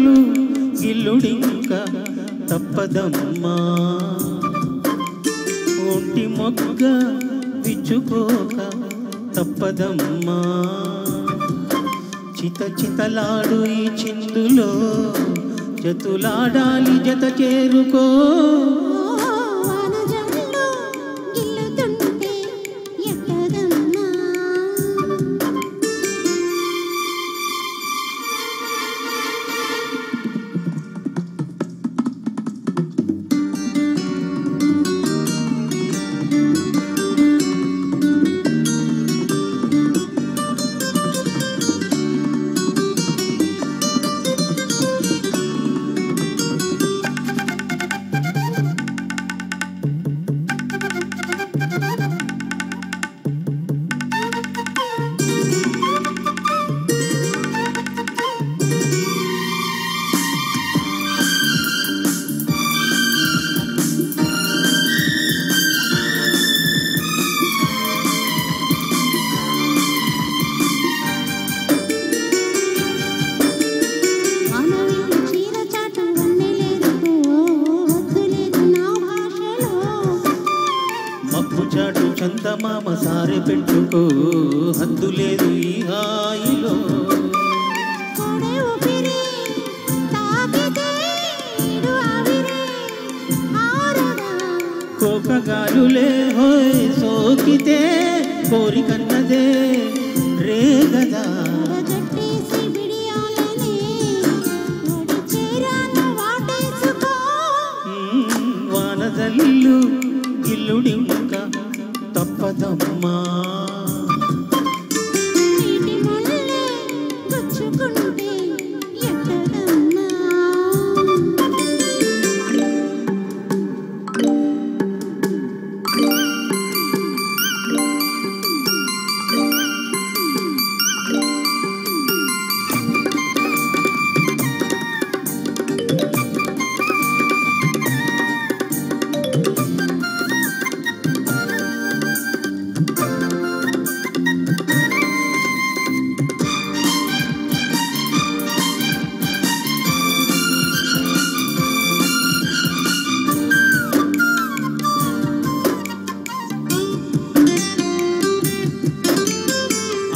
వానజల్లు గిల్లుడింక తప్పదమ్మా ఒంటి మొగ్గ విచ్చుకోక తప్పదమ్మా చిత చితలాడు ఈ చిందులో జతులాడాలి జత చేరుకో చాటు చందమామ సారె పెట్టుకో హద్దు లేదు ఈ హాయిలో కోకగాలులే హోయ్ సోకితే కోరికన్నదే రేగదా వానజల్లు గిల్లుడింక తప్పదమ్మా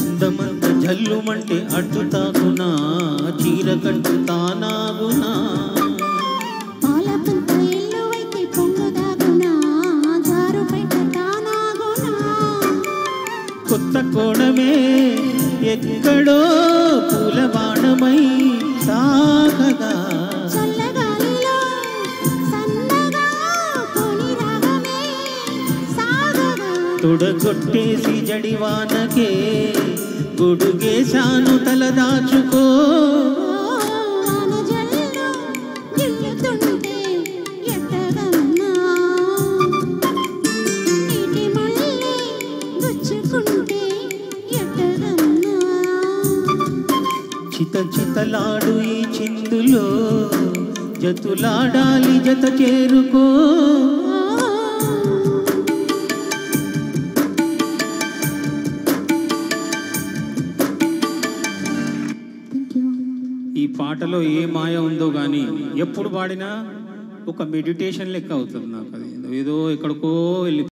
అందమంత జల్లుమంటే అడ్డు తాకునా చీర కట్టు తానాగునా కొత్త కోణమే ఎక్కడో పూలబాణమై సాగగా తొడగొట్టేసి జడివానకే గొడుగేశాను తల దాచుకో చిత చితలాడు ఈ చిందులో జతులాడాలి జత చేరుకో ఈ పాటలో ఏ మాయ ఉందో కానీ ఎప్పుడు పాడినా ఒక మెడిటేషన్ లెక్క అవుతుంది నాకు అది ఏదో ఎక్కడికో వెళ్ళి